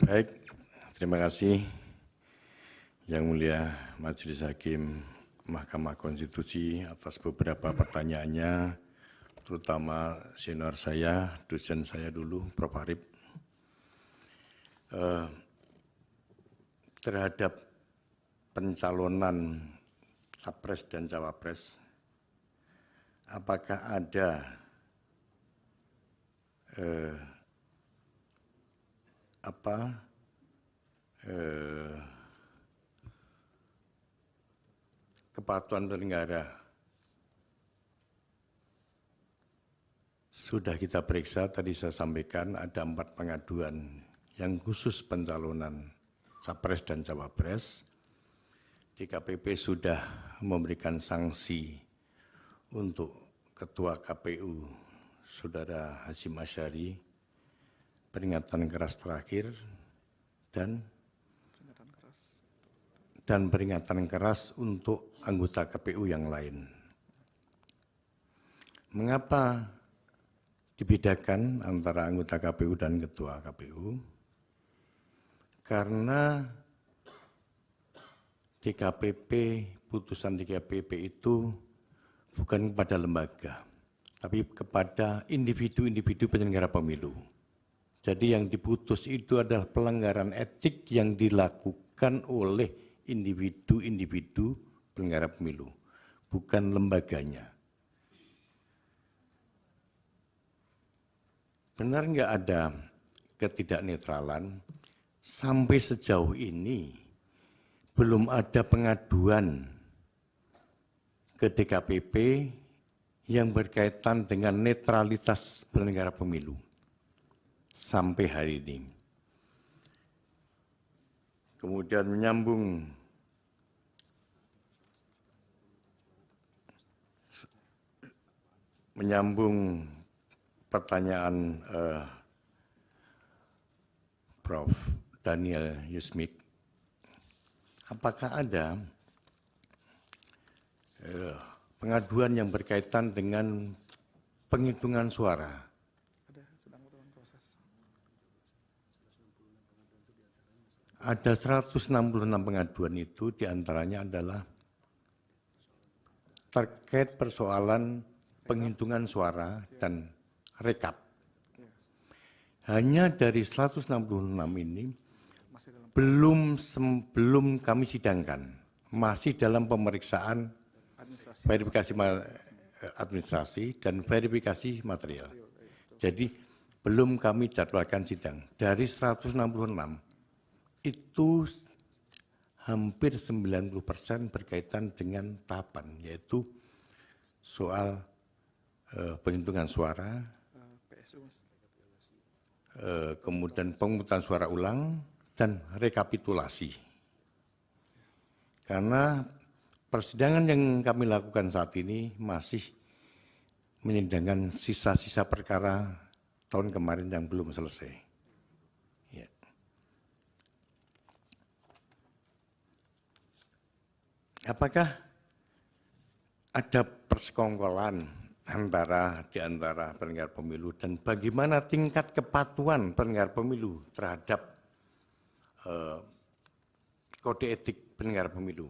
Baik, terima kasih Yang Mulia Majelis Hakim Mahkamah Konstitusi atas beberapa pertanyaannya, terutama senior saya, dosen saya dulu, Prof. Arif. Terhadap pencalonan Capres dan Cawapres, apakah ada kepatuhan penyelenggara? Sudah kita periksa, tadi saya sampaikan ada 4 pengaduan yang khusus pencalonan Capres dan Cawapres. DKPP sudah memberikan sanksi untuk Ketua KPU, Saudara Hasyim Asyari, peringatan keras terakhir, dan peringatan keras untuk anggota KPU yang lain. Mengapa dibedakan antara anggota KPU dan Ketua KPU? Karena DKPP, putusan DKPP itu bukan kepada lembaga, tapi kepada individu-individu penyelenggara pemilu. Jadi yang diputus itu adalah pelanggaran etik yang dilakukan oleh individu-individu penyelenggara pemilu, bukan lembaganya. Benar nggak ada ketidaknetralan? Sampai sejauh ini belum ada pengaduan ke DKPP yang berkaitan dengan netralitas penyelenggara pemilu sampai hari ini. Kemudian menyambung pertanyaan Prof. Daniel Yusmik, apakah ada pengaduan yang berkaitan dengan penghitungan suara? Ada 166 pengaduan itu, diantaranya adalah terkait persoalan penghitungan suara dan rekap. Hanya dari 166 ini belum kami sidangkan, masih dalam pemeriksaan verifikasi administrasi dan verifikasi material. Jadi belum kami jadwalkan sidang. Dari 166 itu hampir 90% berkaitan dengan tahapan, yaitu soal penghitungan suara, kemudian pemungutan suara ulang, dan rekapitulasi. Karena persidangan yang kami lakukan saat ini masih menyidangkan sisa-sisa perkara tahun kemarin yang belum selesai. Ya. Apakah ada persekongkolan di antara penyelenggara pemilu, dan bagaimana tingkat kepatuhan penyelenggara pemilu terhadap kode etik penyelenggara pemilu?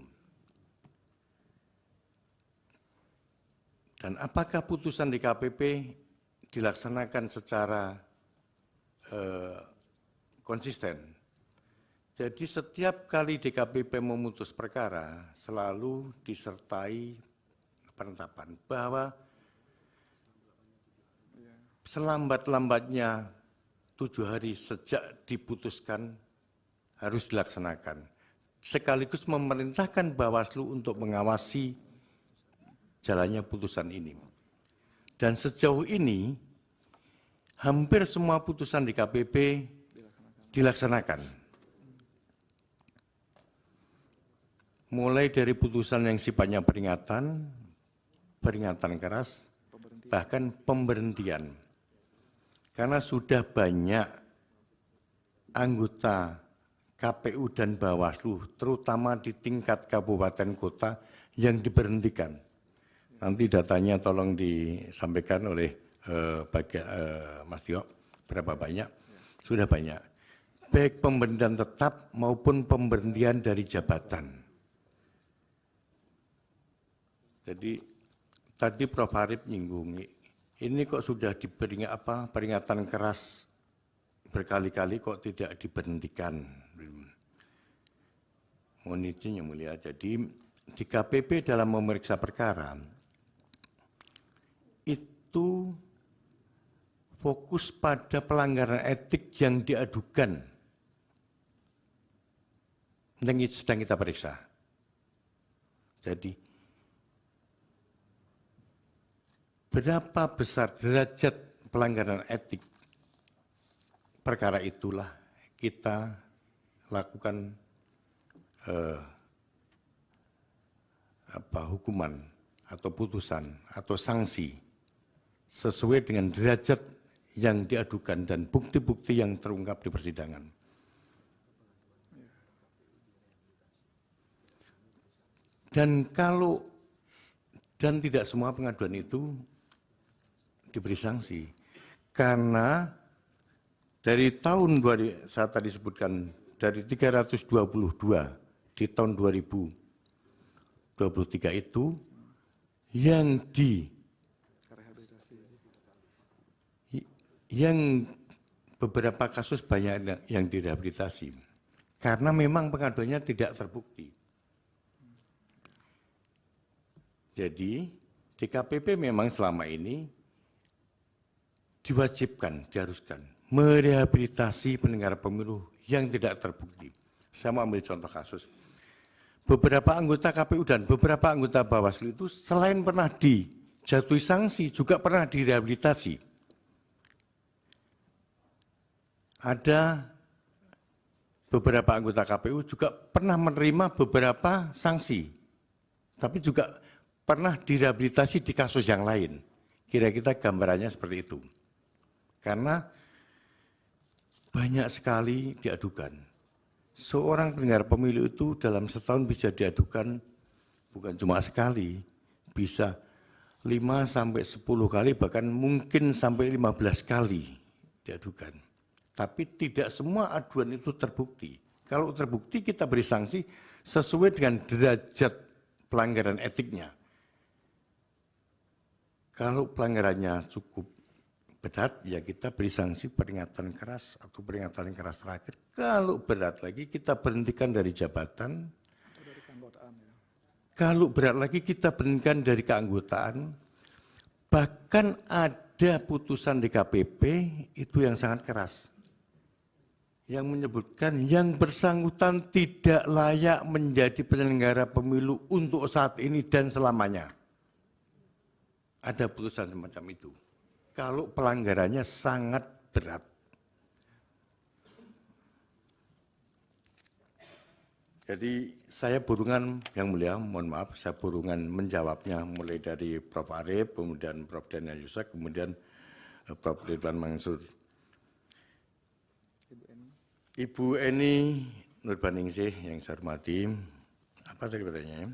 Dan apakah putusan DKPP dilaksanakan secara konsisten? Jadi setiap kali DKPP memutus perkara selalu disertai penetapan bahwa selambat-lambatnya 7 hari sejak diputuskan harus dilaksanakan. Sekaligus memerintahkan Bawaslu untuk mengawasi jalannya putusan ini. Dan sejauh ini hampir semua putusan DKPP dilaksanakan. Mulai dari putusan yang sifatnya peringatan keras, bahkan pemberhentian. Karena sudah banyak anggota KPU dan Bawaslu, terutama di tingkat kabupaten kota, yang diberhentikan. Nanti datanya tolong disampaikan oleh Mas Tio, berapa banyak? Sudah banyak. baik pemberhentian tetap maupun pemberhentian dari jabatan. Jadi tadi Prof. Arief nyinggung, ini kok sudah diberi peringatan keras berkali-kali kok tidak diberhentikan. Mohon izin yang mulia. Jadi di KPP dalam memeriksa perkara itu fokus pada pelanggaran etik yang diadukan yang sedang kita periksa. Jadi berapa besar derajat pelanggaran etik perkara itulah kita lakukan hukuman atau putusan atau sanksi sesuai dengan derajat yang diadukan dan bukti-bukti yang terungkap di persidangan. Dan tidak semua pengaduan itu diberi sanksi, karena dari tahun saya tadi sebutkan dari 322 di tahun 2023 itu yang beberapa kasus banyak yang direhabilitasi karena memang pengaduannya tidak terbukti. Jadi DKPP memang selama ini diwajibkan, diharuskan merehabilitasi penyelenggara pemilu yang tidak terbukti. Saya mau ambil contoh kasus. Beberapa anggota KPU dan beberapa anggota Bawaslu itu selain pernah dijatuhi sanksi, juga pernah direhabilitasi. Ada beberapa anggota KPU juga pernah menerima beberapa sanksi, tapi juga pernah direhabilitasi di kasus yang lain. Kira-kira gambarannya seperti itu. Karena banyak sekali diadukan. Seorang penyelenggara pemilu itu dalam setahun bisa diadukan bukan cuma sekali, bisa 5-10 kali, bahkan mungkin sampai 15 kali diadukan. Tapi tidak semua aduan itu terbukti. Kalau terbukti kita beri sanksi sesuai dengan derajat pelanggaran etiknya. Kalau pelanggarannya cukup berat, ya kita beri sanksi peringatan keras atau peringatan keras terakhir. Kalau berat lagi kita berhentikan dari jabatan. Kalau berat lagi kita berhentikan dari keanggotaan. Bahkan ada putusan DKPP itu yang sangat keras, yang menyebutkan yang bersangkutan tidak layak menjadi penyelenggara pemilu untuk saat ini dan selamanya. Ada putusan semacam itu. Kalau pelanggarannya sangat berat. Jadi saya burungan, yang mulia, mohon maaf, saya burungan menjawabnya mulai dari Prof. Arief, kemudian Prof. Daniel Yusak, kemudian Prof. Ridwan Mansur. Ibu Eni Nurbaningsih yang saya hormati, apa tadi pertanyaannya?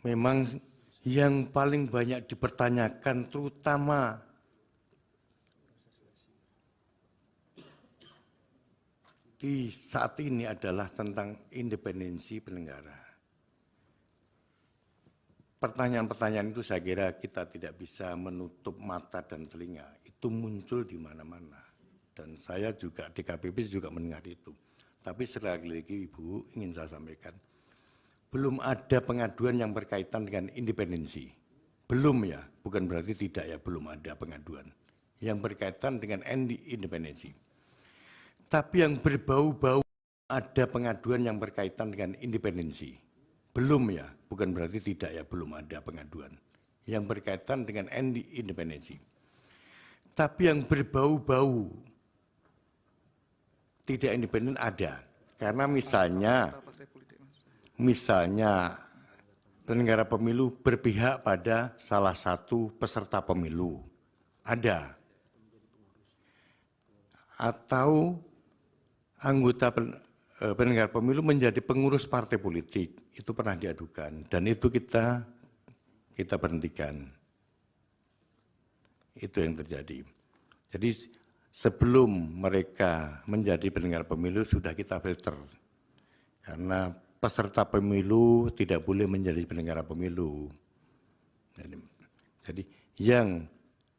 Memang yang paling banyak dipertanyakan terutama di saat ini adalah tentang independensi penyelenggara. Pertanyaan-pertanyaan itu saya kira kita tidak bisa menutup mata dan telinga. Itu muncul di mana-mana. Dan saya juga di KPP juga mendengar itu. Tapi sekali lagi Ibu ingin saya sampaikan, belum ada pengaduan yang berkaitan dengan independensi. Belum ya, bukan berarti tidak ya, belum ada pengaduan yang berkaitan dengan independensi. Tapi yang berbau-bau ada pengaduan yang berkaitan dengan independensi. Belum ya, bukan berarti tidak ya, belum ada pengaduan yang berkaitan dengan independensi. Tapi yang berbau-bau tidak independen ada. Karena misalnya penyelenggara pemilu berpihak pada salah satu peserta pemilu, ada. Atau anggota penyelenggara pemilu menjadi pengurus partai politik, itu pernah diadukan, dan itu kita berhentikan. Itu yang terjadi. Jadi sebelum mereka menjadi penyelenggara pemilu sudah kita filter. Karena peserta pemilu tidak boleh menjadi penyelenggara pemilu. Jadi yang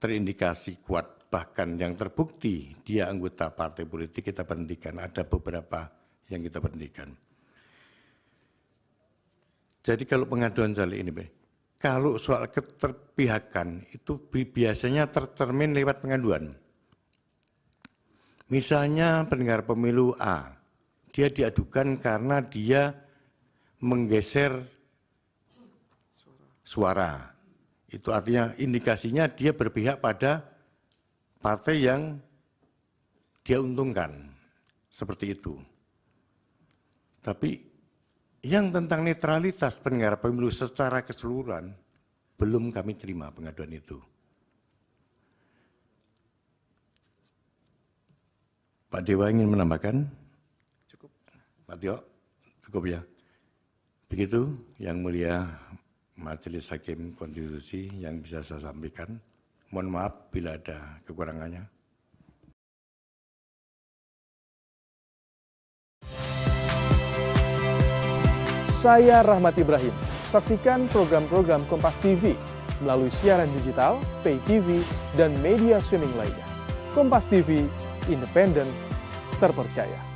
terindikasi kuat, bahkan yang terbukti dia anggota partai politik kita berhentikan. Ada beberapa yang kita berhentikan. Jadi kalau pengaduan caleg ini, kalau soal keterpihakan itu biasanya tercermin lewat pengaduan. Misalnya pendengar pemilu A, dia diadukan karena dia menggeser suara. Itu artinya indikasinya dia berpihak pada partai yang dia untungkan. Seperti itu. Tapi yang tentang netralitas penyelenggara pemilu secara keseluruhan, belum kami terima pengaduan itu. Pak Dewa ingin menambahkan? Cukup. Pak Tio, cukup ya. Begitu yang mulia Majelis Hakim Konstitusi yang bisa saya sampaikan. Mohon maaf bila ada kekurangannya. Saya Rahmat Ibrahim. Saksikan program-program Kompas TV melalui siaran digital, pay TV, dan media streaming lainnya. Kompas TV, independen, terpercaya.